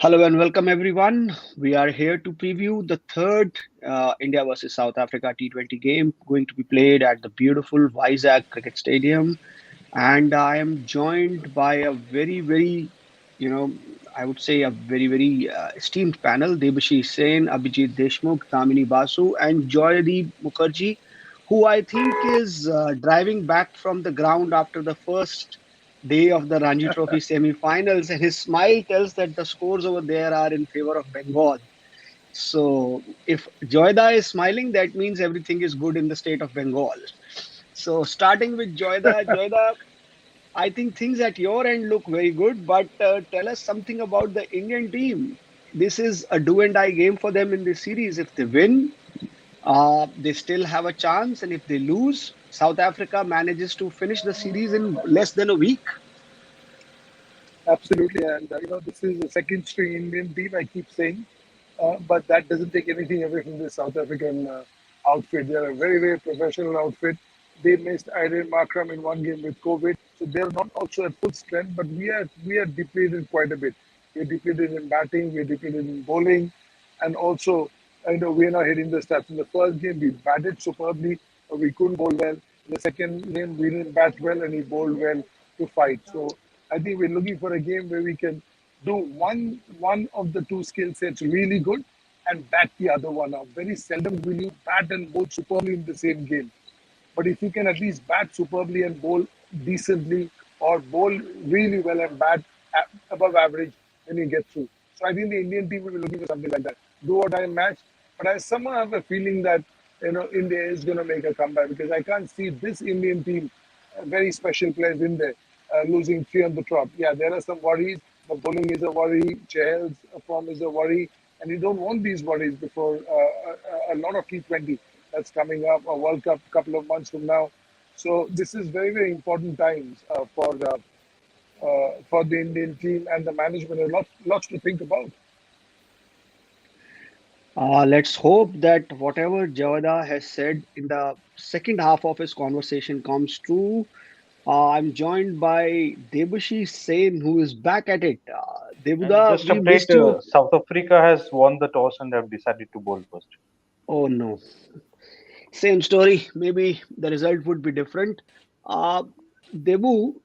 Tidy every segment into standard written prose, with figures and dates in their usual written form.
Hello and welcome everyone. We are here to preview the third India versus South Africa T20 game going to be played at the beautiful Vizag Cricket Stadium. And I am joined by a you know, I would say a very esteemed panel: Debashi Sen, Abhijit Deshmukh, Damini Basu, and Joydeep Mukherjee, who I think is driving back from the ground after the first day of the Ranji Trophy semi-finals, and his smile tells that the scores over there are in favor of Bengal. So if Joyda is smiling, that means everything is good in the state of Bengal. So starting with Joyda, I think things at your end look very good, but tell us something about the Indian team. This is a do and die game for them in this series. If they win, they still have a chance, and if they lose, South Africa manages to finish the series in less than a week. Absolutely, and this is a second string Indian team. I keep saying, but that doesn't take anything away from the South African outfit. They are a very professional outfit. They missed Irene Markram in one game with COVID, so they're not also at full strength. But we are depleted quite a bit. We're depleted in batting, we're depleted in bowling, and also we're not hitting the stats. In the first game, we batted superbly, but we couldn't bowl well. In the second game, we didn't bat well, and he bowled well to fight. So I think we're looking for a game where we can do one of the two skill sets really good and back the other one up. Very seldom will you bat and bowl superbly in the same game. But if you can at least bat superbly and bowl decently, or bowl really well and bat above average, then you get through. So I think the Indian team will be looking for something like that. Do or die match. But I somehow have a feeling that India is going to make a comeback because I can't see this Indian team, very special players in there, losing three on the trot. Yeah, there are some worries. The bowling is a worry. Chahal's form is a worry, and you don't want these worries before a lot of T20 that's coming up, a World Cup couple of months from now. So this is very important times for the Indian team and the management. There's lots to think about. Let's hope that whatever Javada has said in the second half of his conversation comes true. I'm joined by Debashi Sen, who is back at it. And Debuda, just we update, missed you. South Africa has won the toss and have decided to bowl first. Oh no, same story. Maybe the result would be different. Uh, Debu,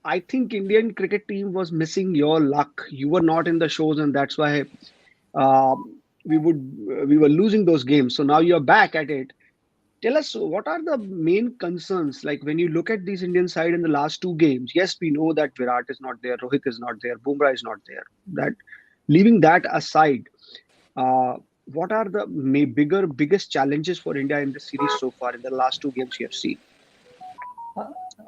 I think Indian cricket team was missing your luck. You were not in the shows, and that's why uh, we were losing those games. So now you're back at it. Tell us what are the main concerns? Like when you look at this Indian side in the last two games, yes, we know that Virat is not there, Rohit is not there, Bumrah is not there. That leaving that aside, uh, what are the biggest challenges for India in the series so far in the last two games you have seen?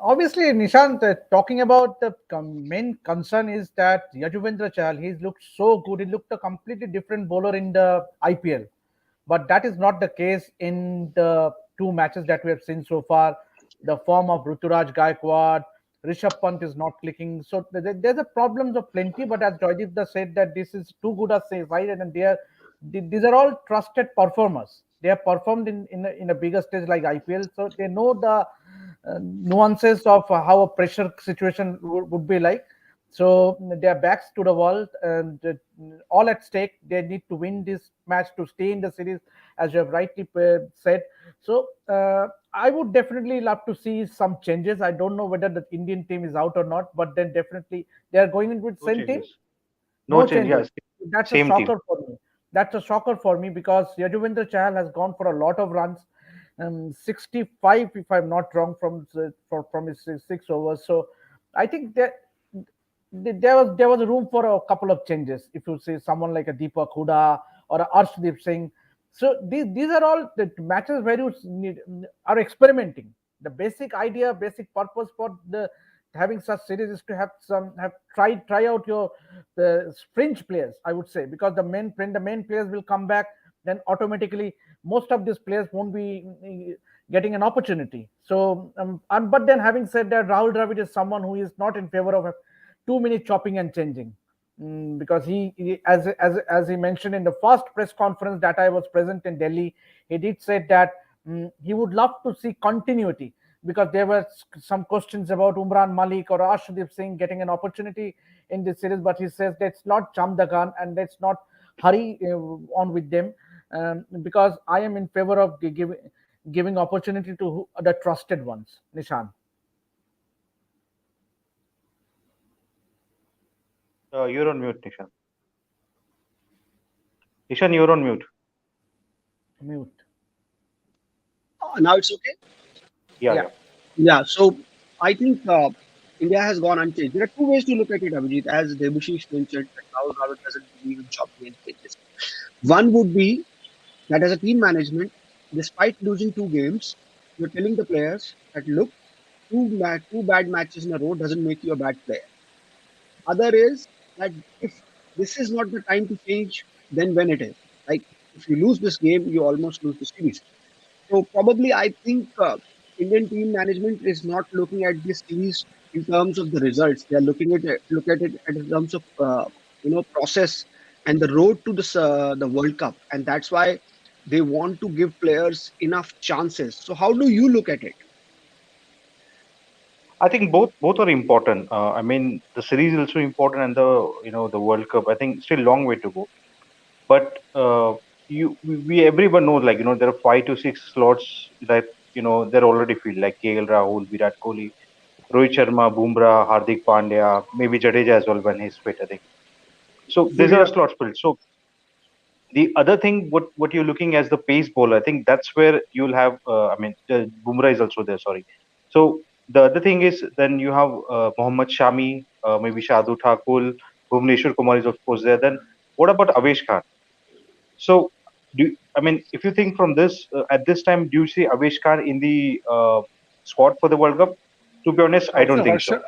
Obviously, Nishant, talking about the main concern is that Yajuvendra Chahal, he's looked so good. He looked a completely different bowler in the IPL. But that is not the case in the two matches that we have seen so far. The form of Ruturaj Gaikwad, Rishabh Pant is not clicking. So there's a problems of plenty. But as Joydeep said, that this is too good a side, and these are all trusted performers. They have performed in a bigger stage like IPL, so they know the nuances of how a pressure situation would be like. So their backs to the wall and all at stake. They need to win this match to stay in the series, as you have rightly said. So I would definitely love to see some changes. I don't know whether the Indian team is out or not, but then definitely they are going in with No same team. changes. No No change. changes. Yes, That's a same team. shocker for me. That's a shocker for me because Yajuvendra Chahal has gone for a lot of runs, 65 if I'm not wrong from his six overs. So I think that there was room for a couple of changes. If you say someone like a Deepak Huda or a Arshdeep Singh, so these are all the matches where are experimenting. The basic idea, basic purpose for the having such series is to have try out your fringe players. I would say because when the main players will come back, then automatically most of these players won't be getting an opportunity. So, but then having said that, Rahul Dravid is someone who is not in favor of too many chopping and changing. Because as he mentioned in the first press conference that I was present in Delhi, he did say that he would love to see continuity. because there were some questions about Umran Malik or Arshdeep Singh getting an opportunity in this series. But he says let's not jump the gun and let's not hurry on with them, because I am in favor of giving opportunity to the trusted ones. Nishan. You're on mute, Nishan. Nishan, you're on mute. Mute. Now it's okay. Yeah, Yeah. yeah. Yeah, so I think India has gone unchanged. There are two ways to look at it, Abhijit. As Debushish mentioned, that Rahul Dravid doesn't believe in chopping and changes. One would be that as a team management, despite losing two games, you're telling the players that look, two bad matches in a row doesn't make you a bad player. Other is that if this is not the time to change, then when it is. Like if you lose this game, you almost lose the series. So probably I think Indian team management is not looking at this series in terms of the results. They are look at it in terms of process and the road to the World Cup, and that's why they want to give players enough chances. So how do you look at it? I think both are important. I mean, the series is also important, and the World Cup. I think still long way to go. But we everyone knows, like, there are 5 to 6 slots that they're already filled, like KL Rahul, Virat Kohli, Rohit Sharma, Bumrah, Hardik Pandya, maybe Jadeja as well when he's fit, I think. So these are Surya, slots filled. So the other thing, what you're looking as the pace bowler, I think that's where you'll have. I mean, Bumrah is also there. Sorry. So the other thing is then you have Mohammad Shami, maybe Shadu Thakur, Bhuvneshwar Kumar is of course there. Then what about Avesh Khan? So I mean, if you think from this at this time, do you see Avesh Khan in the squad for the World Cup? To be honest, I don't Also, think so.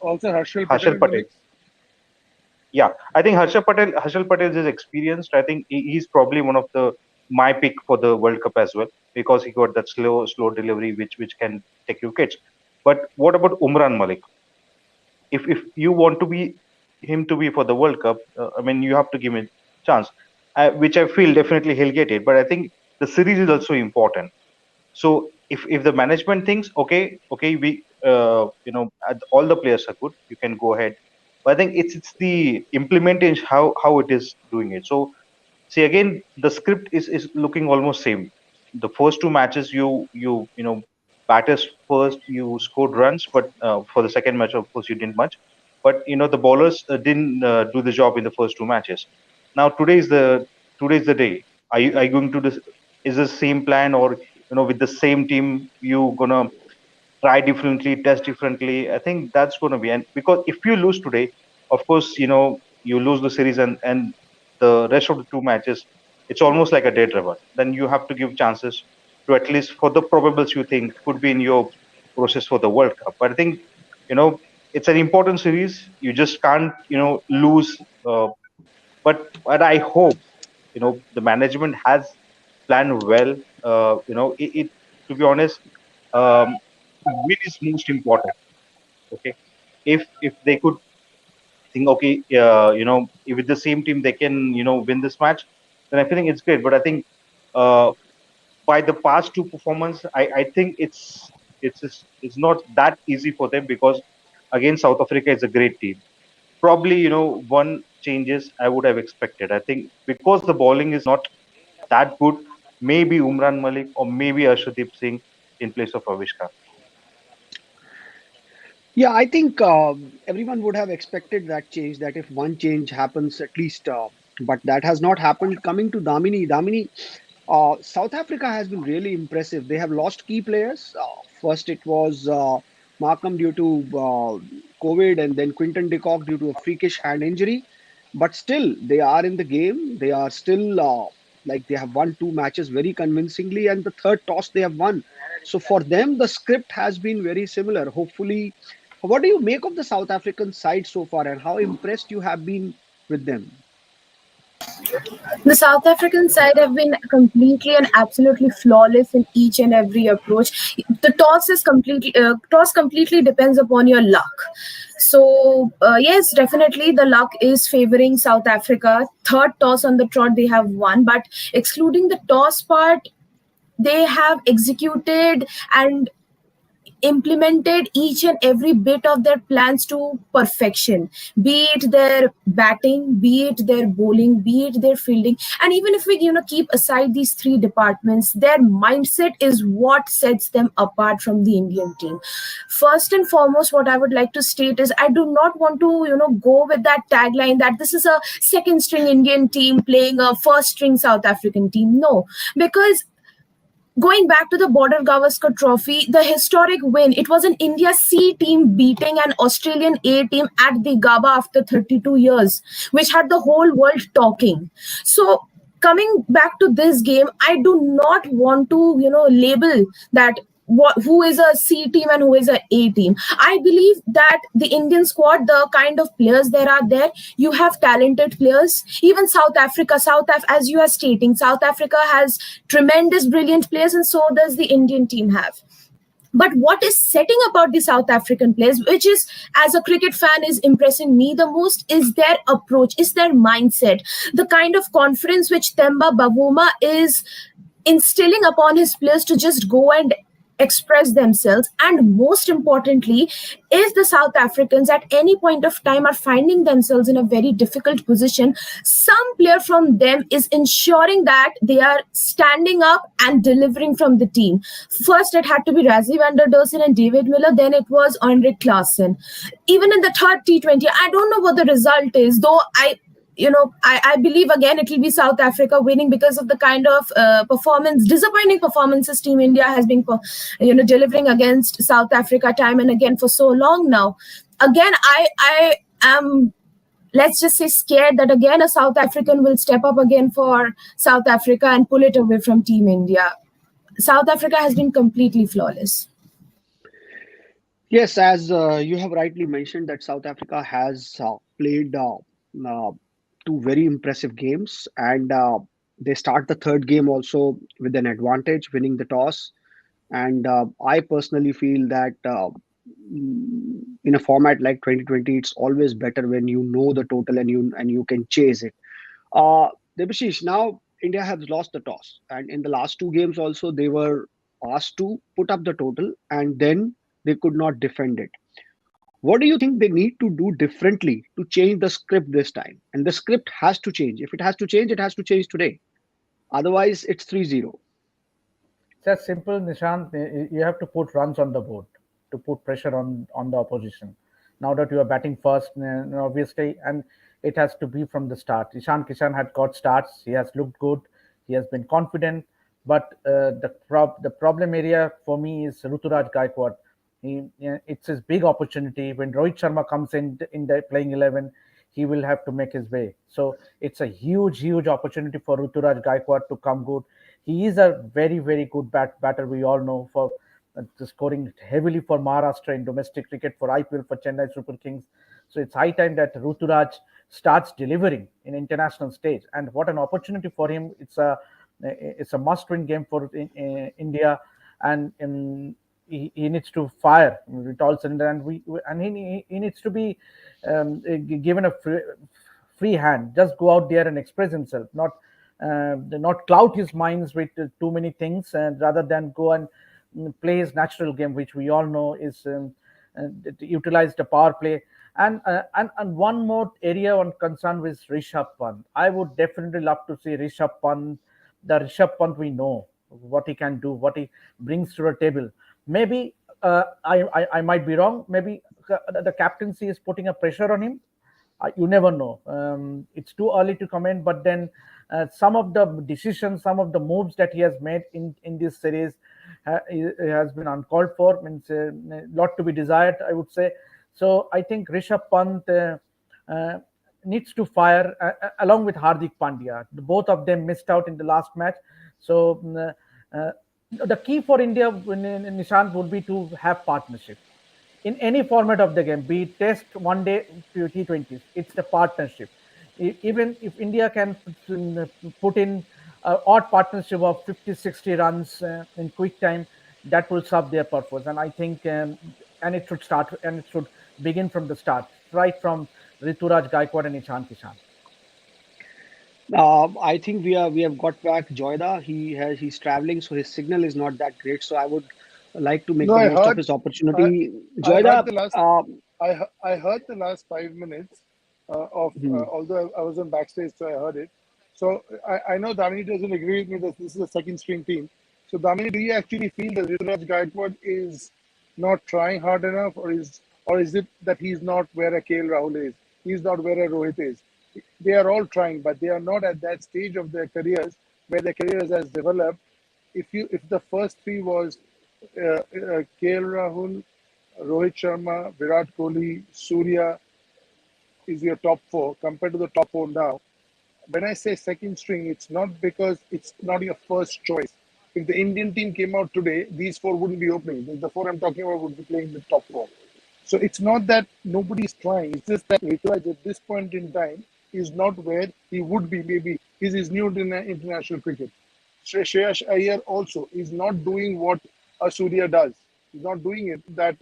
Harshal Patel Harshal in the Patel. mix. Yeah, I think Harshal Patel is experienced. I think he's probably one of the my pick for the World Cup as well because he got that slow delivery which can take you wickets. But what about Umran Malik? If you want to be him to be for the World Cup, I mean you have to give him a chance, which I feel definitely he'll get it. But I think the series is also important. So if the management thinks okay we all the players are good, you can go ahead. But I think it's the implementation how it is doing it. So see again the script is looking almost same. The first two matches you batters first you scored runs, but for the second match of course you didn't much. But the bowlers didn't do the job in the first two matches. Now today's the day. Are you going to this? Is the same plan, or with the same team you gonna try differently, test differently? I think that's going to be, and because if you lose today, of course, you lose the series, and the rest of the two matches, it's almost like a dead rubber. Then you have to give chances to at least for the probables you think could be in your process for the World Cup. But I think you know it's an important series. You just can't lose. But I hope the management has planned well. It to be honest, win is most important. Okay, if they could think, okay, if with the same team they can win this match, then I think it's great. But I think uh, by the past two performance, I think it's not that easy for them because again South Africa is a great team. Probably one changes I would have expected. I think because the bowling is not that good, maybe Umran Malik or maybe Arshdeep Singh in place of Avishkar. yeah, I think everyone would have expected that change. That if one change happens, at least, but that has not happened. Coming to Damini, South Africa has been really impressive. They have lost key players. First, it was Markham due to COVID, and then Quinton de Kock due to a freakish hand injury. But still, they are in the game. They are still like they have won two matches very convincingly, and the third toss they have won. So for them, the script has been very similar. Hopefully, what do you make of the South African side so far, and how impressed you have been with them? The South African side have been completely and absolutely flawless in each and every approach. The toss completely depends upon your luck. So yes, definitely the luck is favoring South Africa. Third toss on the trot they have won, but excluding the toss part, they have executed and implemented each and every bit of their plans to perfection, be it their batting, be it their bowling, be it their fielding. And even if we keep aside these three departments, their mindset is what sets them apart from the Indian team. First and foremost, what I would like to state is I do not want to go with that tagline that this is a second string Indian team playing a first string South African team. No, because going back to the Border Gavaskar Trophy, the historic win, it was an India C team beating an Australian A team at the Gaba after 32 years, which had the whole world talking. So, coming back to this game, I do not want to, label that who is a C team and who is a A team. I believe that the Indian squad, the kind of players there are there, you have talented players. Even as you are stating, South Africa has tremendous, brilliant players, and so does the Indian team have. But what is setting about the South African players, which is, as a cricket fan, is impressing me the most, is their approach, is their mindset, the kind of confidence which Themba Bavuma is instilling upon his players to just go and express themselves. And most importantly, if the South Africans at any point of time are finding themselves in a very difficult position, some player from them is ensuring that they are standing up and delivering from the team. First it had to be Razi van der Dussen and David Miller, then it was Andre Klaassen. Even in the third T20, I don't know what the result is, though I believe again it will be South Africa winning because of the kind of disappointing performances Team India has been, delivering against South Africa time and again for so long now. Again, I am, let's just say, scared that again a South African will step up again for South Africa and pull it away from Team India. South Africa has been completely flawless. Yes, as you have rightly mentioned, that South Africa has played uh, two very impressive games, and they start the third game also with an advantage, winning the toss. And I personally feel that in a format like 2020, it's always better when you know the total and you can chase it. Uh, Debashish, now India has lost the toss, and in the last two games also they were asked to put up the total, and then they could not defend it. What do you think they need to do differently to change the script this time? And the script has to change. If it has to change, it has to change today. Otherwise, it's 3-0. It's as simple, Nishant. You have to put runs on the board to put pressure on the opposition. Now that you are batting first, obviously, and it has to be from the start. Ishan Kishan had got starts. He has looked good. He has been confident. But the problem area for me is Ruturaj Gaikwad. It's his big opportunity. When Rohit Sharma comes in the playing 11, he will have to make his way. So it's a huge opportunity for Ruturaj Gaikwad to come good. He is a very good batter. We all know for scoring heavily for Maharashtra in domestic cricket, for IPL, for Chennai Super Kings. So it's high time that Ruturaj starts delivering in international stage. And what an opportunity for him! It's a must-win game for India, and he needs to fire with all cylinder, and he needs to be given a free hand. Just go out there and express himself, not cloud his minds with too many things, and rather than go and play his natural game, which we all know is utilize the power play. And one more area on concern with Rishabh Pant. I would definitely love to see Rishabh Pant. The Rishabh Pant we know what he can do, what he brings to the table. Maybe I might be wrong. Maybe the captaincy is putting a pressure on him. You never know. It's too early to comment, but then some of the decisions, some of the moves that he has made in this series has been uncalled for. Means a lot to be desired, I would say. So I think Rishabh Pant uh, needs to fire along with Hardik Pandya. Both of them missed out in the last match. So the key for India, Nishant, would be to have partnership in any format of the game, be it Test, One Day, T20s. It's the partnership. Even if India can put in odd partnership of 50, 60 runs in quick time, that will serve their purpose. And I think, and it should start, and it should begin from the start, right from Rituraj Gaikwad and Ishan Kishan. I think we have got back Joyda. He's traveling, so his signal is not that great. So I would like to make No, the most of his I, opportunity. I heard Joyda, the last, uh, I heard the last 5 minutes of, hmm. although I was on backstage, so I heard it. So I know Damini doesn't agree with me that this is a second string team. So Damini, do you actually feel that Rituraj Gaikwad is not trying hard enough, or is it that he's not where a KL Rahul is? He's not where a Rohit is. They are all trying, but they are not at that stage of their careers where their careers has developed. If the first three was KL Rahul, Rohit Sharma, Virat Kohli, Surya is your top four compared to the top four now. When I say second string, it's not because it's not your first choice. If the Indian team came out today, these four wouldn't be opening. The four I'm talking about would be playing the top four. So it's not that nobody's trying. It's just that Rituraj at this point in time is not where he would be. Maybe he's new to international cricket. Shreyas Iyer also is not doing what a Surya does. He's not doing it that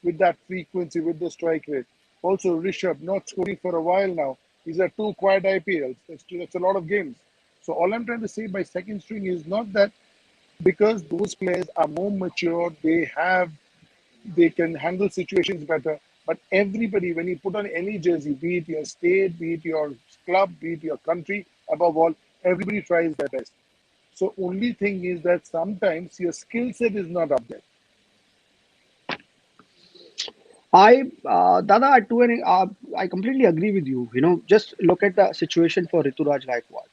with that frequency, with the strike rate. Also, Rishabh not scoring for a while now. He's at two quiet IPLs. That's a lot of games. So all I'm trying to say by second string is not that because those players are more mature, they can handle situations better. But everybody, when you put on any jersey, be it your state, be it your club, be it your country, above all, everybody tries their best. So only thing is that sometimes your skill set is not up there. Dada, I completely agree with you. You know, just look at the situation for Rituraj Gaikwad.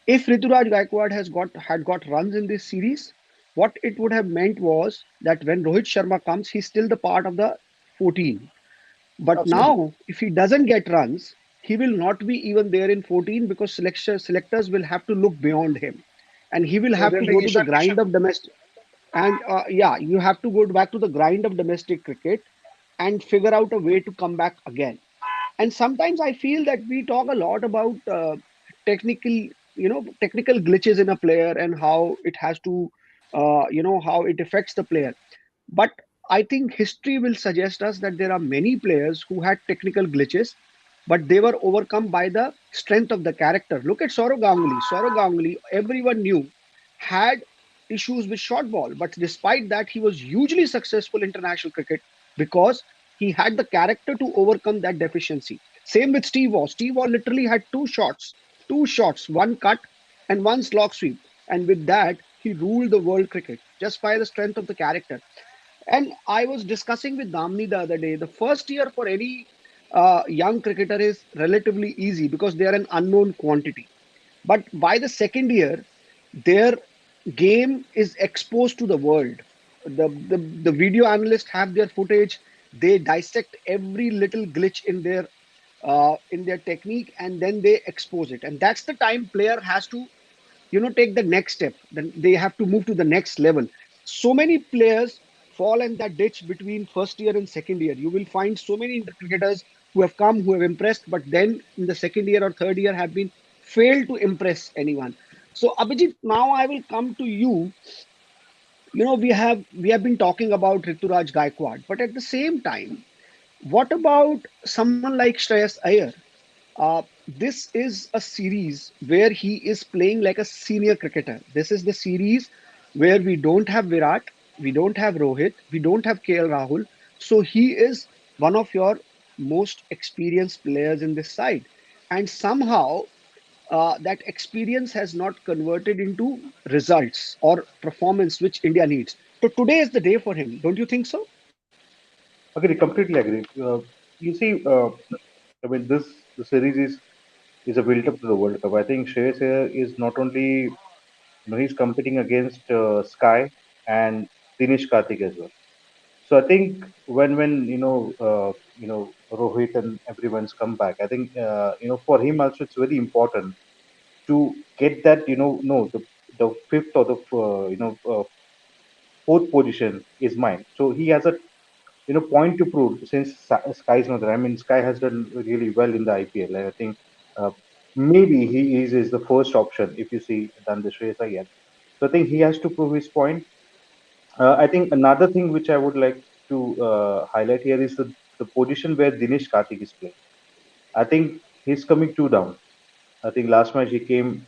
If Rituraj Gaikwad had got runs in this series, what it would have meant was that when Rohit Sharma comes, he's still the part of the 14. But Absolutely. now, if he doesn't get runs, he will not be even there in 14 because selectors will have to look beyond him, and he will So have they'll to take go to the Ishan Kishan. grind of domestic. And yeah, you have to go back to the grind of domestic cricket and figure out a way to come back again. And sometimes I feel that we talk a lot about technical, technical glitches in a player and how it has to, how it affects the player. But I think history will suggest us that there are many players who had technical glitches, but they were overcome by the strength of the character. Look at Saurav Ganguly. Saurav Ganguly, everyone knew, had issues with short ball, but despite that, he was hugely successful in international cricket because he had the character to overcome that deficiency. Same with Steve Waugh. Steve Waugh literally had two shots, one cut and one slog sweep. And with that, he ruled the world cricket just by the strength of the character. And I was discussing with Damni the other day, the first year for any young cricketer is relatively easy because they are an unknown quantity. But by the second year, their game is exposed to the world. The video analysts have their footage. They dissect every little glitch in their technique, and then they expose it. And that's the time player has to take the next step. Then they have to move to the next level. So many players fall in that ditch between first year and second year. You will find so many cricketers who have come, who have impressed, but then in the second year or third year have been failed to impress anyone. So Abhijit, now I will come to you. We have been talking about Rituraj Gaikwad, but at the same time, what about someone like Shreyas Iyer? This is a series where he is playing like a senior cricketer. This is the series where we don't have Virat, we don't have Rohit, we don't have KL Rahul. So he is one of your most experienced players in this side. And somehow that experience has not converted into results or performance which India needs. So today is the day for him. Don't you think so? Agree, completely agree. You see, I mean, this the series is a build up to the World Cup. I think Shreyas Iyer is not only he's competing against Sky and Dinesh Karthik as well. So I think when Rohit and everyone's come back, I think for him also it's very important to get that no the fifth or the fourth position is mine. So he has a point to prove since Sky is not there. I mean, Sky has done really well in the IPL, and I think uh, maybe he is the first option if you see than the Shreyas Iyer. So I think he has to prove his point. I think another thing which I would like to highlight here is the position where Dinesh Karthik is playing. I think he's coming two down. I think last match he came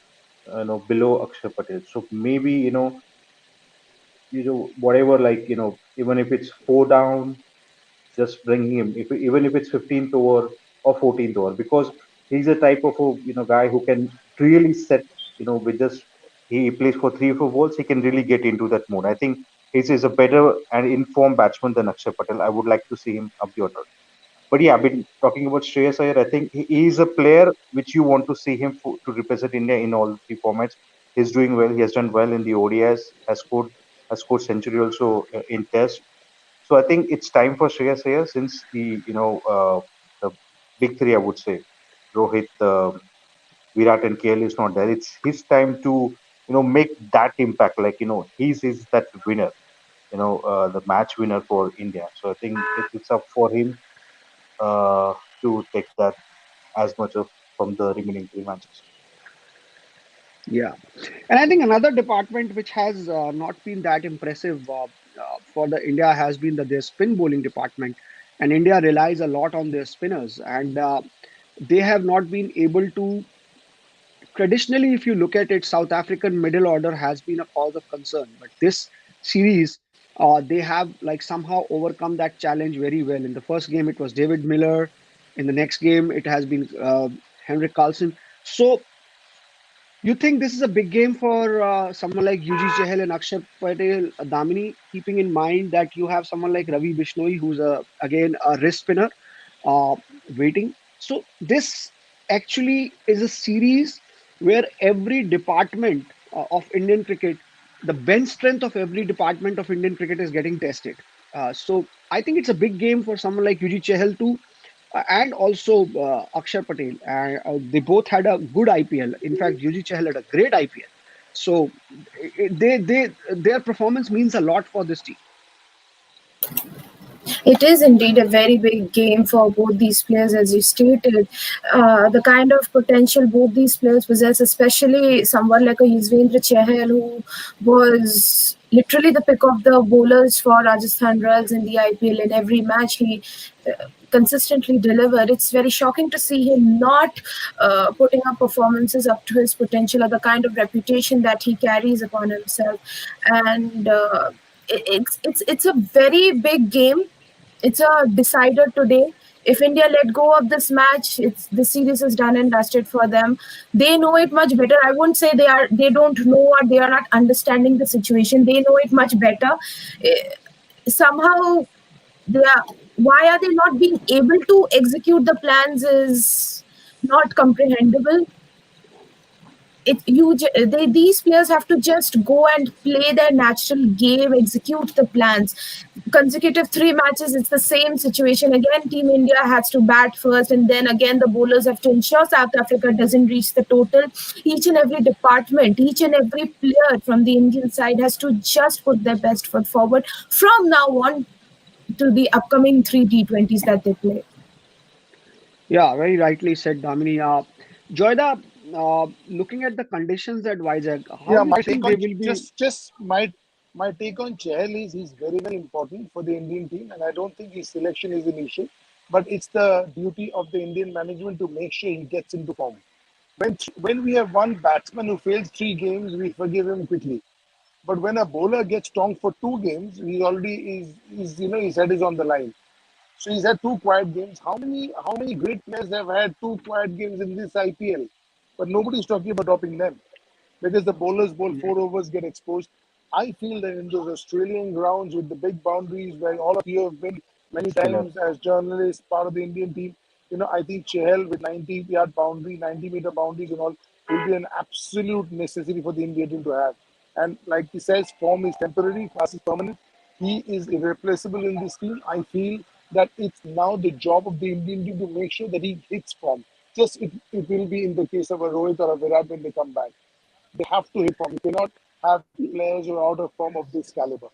below Akshay Patel. So maybe whatever, like, even if it's four down, just bring him. If even if it's 15th over or 14th over, because he's a type of a guy who can really set, with just he plays for 3 or 4 balls, he can really get into that mode. I think he's a better and informed batsman than Akshay Patel. I would like to see him up the order. But yeah, I've been talking about Shreyas Iyer. I think he is a player which you want to see him to represent India in all three formats. He's doing well. He has done well in the ODIs. Has scored century also in Test. So I think it's time for Shreyas Iyer, since the big three, I would say, Rohit, Virat, and KL is not there. It's his time to make that impact. Like, he's that winner. The match winner for India. So I think it's up for him to take that as much of from the remaining three matches. Yeah. And I think another department which has not been that impressive for the India has been their spin bowling department. And India relies a lot on their spinners. And they have not been able to. Traditionally, if you look at it, South African middle order has been a cause of concern. But this series, they have like somehow overcome that challenge very well. In the first game, it was David Miller. In the next game, it has been Henrik Carlson. So you think this is a big game for someone like UG Chahal and Akshar Patel, Damini, keeping in mind that you have someone like Ravi Bishnoi, who's again a wrist spinner, uh, waiting. So this actually is a series where every department of Indian cricket, the bench strength of every department of Indian cricket is getting tested. So I think it's a big game for someone like UG Chahal too, and also Akshar Patel. They both had a good IPL. In fact, Yuji Chahal had a great IPL. So their performance means a lot for this team. It is indeed a very big game for both these players, as you stated. The kind of potential both these players possess, especially someone like a Yuzvendra Chahal, who was literally the pick of the bowlers for Rajasthan Royals in the IPL. In every match, he consistently delivered. It's very shocking to see him not putting up performances up to his potential or the kind of reputation that he carries upon himself. And it's a very big game. It's a decider today. If India let go of this match, it's the series is done and dusted for them. They know it much better. I won't say they don't know or they are not understanding the situation. They know it much better. Eh, Somehow they are, why are they not being able to execute the plans is not comprehensible. These players have to just go and play their natural game, execute the plans. Consecutive three matches, it's the same situation again. Team India has to bat first, and then again the bowlers have to ensure South Africa doesn't reach the total. Each and every department, each and every player from the Indian side has to just put their best foot forward from now on to the upcoming three T20s that they play. Yeah, very rightly said, Damini. Joyda, looking at the conditions at Vizag, how Yeah, do you my think take they on will be? just my take on Chahal is he's very very important for the Indian team, and I don't think his selection is an issue, but it's the duty of the Indian management to make sure he gets into form. When we have one batsman who fails 3 games, we forgive him quickly. But when a bowler gets stoned for 2 games, he already is his head is on the line. So he's had 2 quiet games. How many great players have had 2 quiet games in this IPL? But nobody's talking about dropping them because the bowlers bowl 4 overs, get exposed. I feel that in those Australian grounds with the big boundaries where all of you have been many Spinners. times as journalists, part of the Indian team, I think Chahal with 90-yard boundary, 90-meter boundaries and all will be an absolute necessity for the Indian team to have. And like he says, form is temporary, class is permanent. He is irreplaceable in this team. I feel that it's now the job of the Indian team to make sure that he hits form. Just it will be in the case of a Rohit or a Virat when they come back. They have to hit form. You cannot have players who are out of form of this caliber.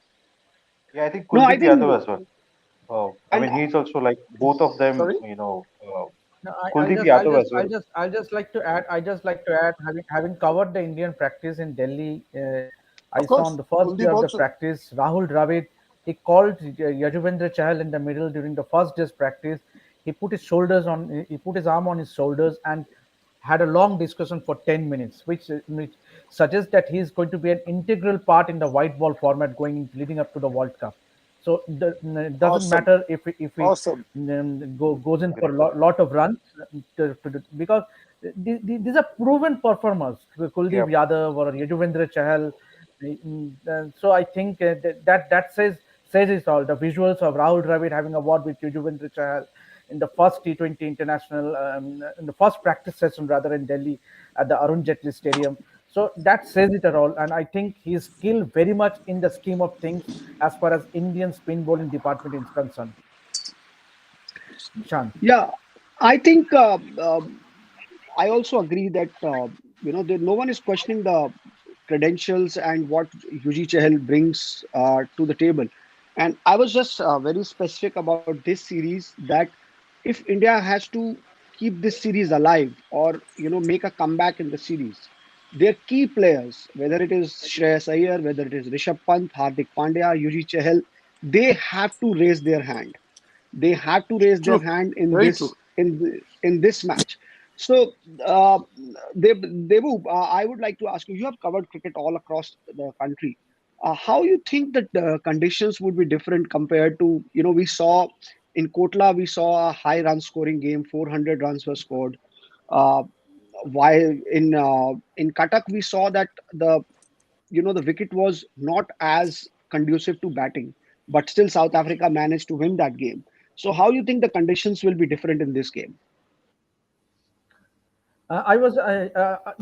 Yeah, I think No, I Kuldeep think, Yadav as well. I and mean, he's also like both of them. Sorry? No, Kuldeep Yadav as well. I'll just like to add. I just like to add, having covered the Indian practice in Delhi, I Of saw on course. the first day Kuldeep of the also. practice, Rahul Dravid, he called Yajuvendra Chahal in the middle during the first day's practice. He put his arm on his shoulders and had a long discussion for 10 minutes, which suggests that he is going to be an integral part in the white ball format going leading up to the World Cup. So it doesn't Awesome. matter if he Awesome. goes in for Great. a lot of runs because these are proven performers, Kuldeep Yeah. Yadav or Yajuvendra Chahal. So I think that says it all. The visuals of Rahul Dravid having a word with Yajuvendra Chahal in the first T20 international, in the first practice session rather in Delhi at the Arun Jaitley Stadium. So that says it all, and I think he is still very much in the scheme of things as far as Indian spin bowling department is concerned. Shant. Yeah, I think I also agree that no one is questioning the credentials and what Yuji Chahal brings to the table. And I was just very specific about this series that if India has to keep this series alive or make a comeback in the series, their key players, whether it is Shreyas Iyer, whether it is Rishabh Pant, Hardik Pandya, Yuji Chahal, they have to raise their hand. They have to raise their True. hand in Very true. this match. So, uh, Devu, I would like to ask you. You have covered cricket all across the country. How you think that the conditions would be different compared to we saw in Kotla, we saw a high run scoring game. 400 runs were scored. Uh, while in Cuttack, we saw that the wicket was not as conducive to batting, but still South Africa managed to win that game. So how you think the conditions will be different in this game? I was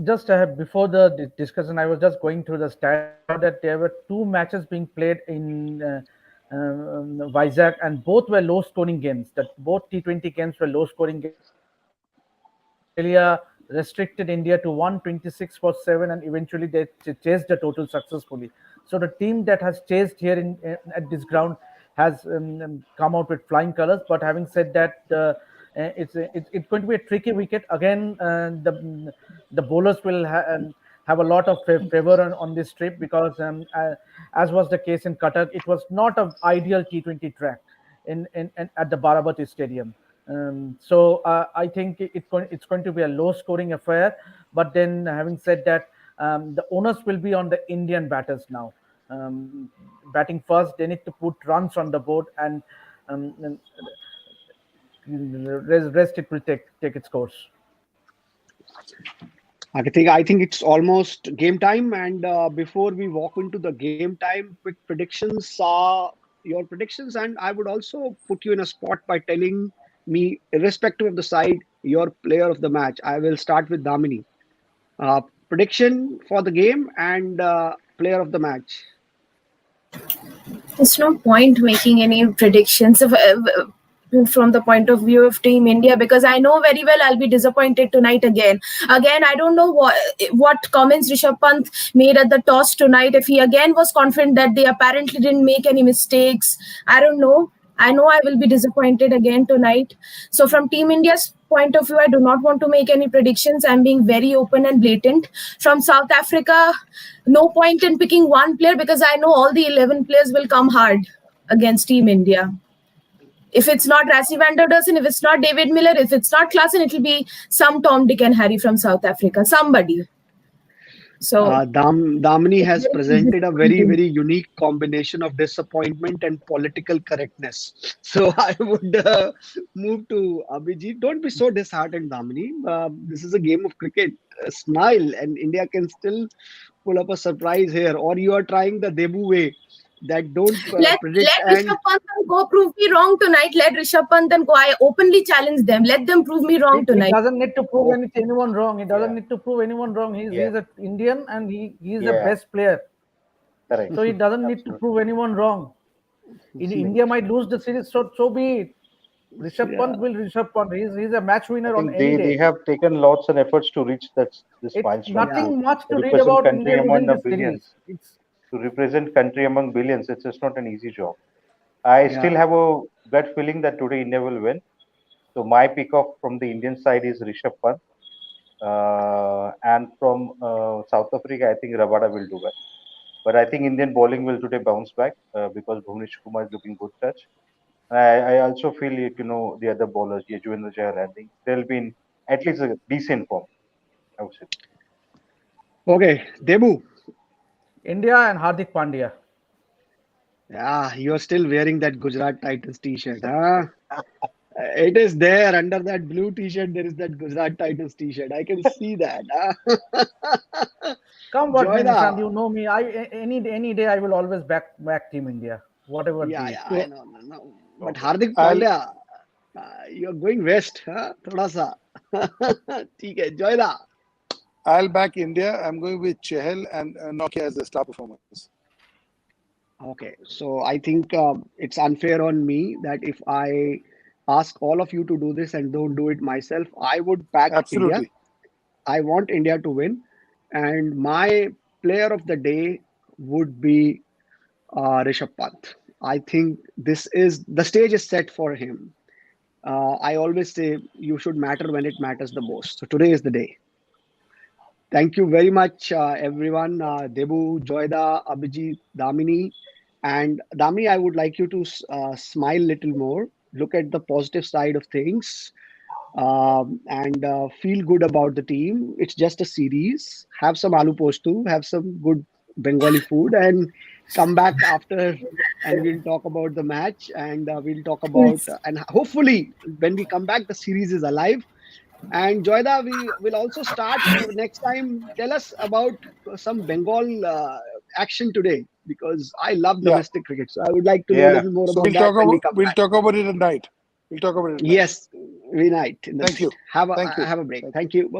just before the discussion. I was just going through the stats. I saw that there were two matches being played in Vizag, and both were low-scoring games. That both T20 games were low-scoring games. Australia restricted India to 126 for 7, and eventually they chased the total successfully. So the team that has chased here at this ground has come out with flying colors. But having said that, it's going to be a tricky wicket again. The bowlers will have a lot of favor on this trip because, as was the case in Qatar, it was not an ideal T20 track in at the Baramati Stadium. So I think it's going to be a low-scoring affair. But then, having said that, the onus will be on the Indian batters now. Batting first, they need to put runs on the board, and rest it will take its course. I think it's almost game time, and before we walk into the game time, quick predictions. Your predictions, and I would also put you in a spot by telling me, irrespective of the side, your player of the match. I will start with Damini. Prediction for the game and player of the match. It's no point making any predictions from the point of view of Team India because I know very well I'll be disappointed tonight again. Again, I don't know what comments Rishabh Pant made at the toss tonight. If he again was confident that they apparently didn't make any mistakes, I don't know. I know I will be disappointed again tonight. So, from Team India's point of view, I do not want to make any predictions. I'm being very open and blatant. From South Africa, no point in picking one player because I know all the 11 players will come hard against Team India. If it's not Rassie van der Dussen, if it's not David Miller, if it's not Klassen, it'll be some Tom, Dick, and Harry from South Africa. Somebody. So, Damini it's has very presented a very, disappointing. very unique combination of disappointment and political correctness. So I would move to Abhijit. Don't be so disheartened, Damini. This is a game of cricket. Smile, and India can still pull up a surprise here. Or you are trying the Debu way that don't predict Let and Rishabh Pant and go prove me wrong tonight. Let Rishabh Pant and go. I openly challenge them. Let them prove me wrong It tonight. doesn't need to prove Oh, anyone wrong. It doesn't yeah. need to prove anyone wrong. Yeah. He's an Indian and he's the Yeah. best player. Correct. So he doesn't need to Absolutely. prove anyone wrong. India might lose the series, so be it. Rishabh yeah. Pant will Rishabh Pant. He's a match I winner on think any they day. have taken lots and efforts to reach this It's milestone Yeah. to nothing much to read represent about country India losing among the this billions. series. It's To represent country among billions, it's just not an easy job. I Yeah. still have a gut feeling that today India will win. So my pick off from the Indian side is Rishabh Pant, and from South Africa, I think Rabada will do well. But I think Indian bowling will today bounce back because Bhuvnesh Kumar is looking good touch. I also feel the other bowlers, Yajuvendra Chahal, I think they'll be in at least a decent form. I would say. Okay, Debu. India and Hardik Pandya. Yeah, you're still wearing that Gujarat Titans t-shirt, huh? It is there under that blue t-shirt. There is that Gujarat Titans t-shirt. I can see that. Huh? Come what may, Nishant, Joyda. you know me. Any day I will always back Team India, whatever Yeah, be it. yeah, I So know, no, no. But Okay. Hardik I'll Pandya, you're going west, huh? थोड़ा सा. ठीक है, Joyda. I'll back India. I'm going with Chehel and Nokia as the star performers. Okay, so I think it's unfair on me that if I ask all of you to do this and don't do it myself, I would back India. Absolutely. I want India to win, and my player of the day would be Rishabh Pant. I think this is the stage is set for him. I always say you should matter when it matters the most. So today is the day. Thank you very much, everyone. Debu, Joyda, Abhijit, Damini. And Damini, I would like you to smile a little more, look at the positive side of things, and feel good about the team. It's just a series. Have some aloo postu, have some good Bengali food, and come back after, and we'll talk about the match, and we'll talk about, Yes. and hopefully, when we come back, the series is alive. And Joyda, we will also start next time. Tell us about some Bengal action today because I love Yeah. domestic cricket. So I would like to know a Yeah. little more So about that when we come we'll back. talk about it at night. We'll talk about it at night. Yes, we night in the Thank night. you. Have Thank you. a break. Thank you. Thank you. Bye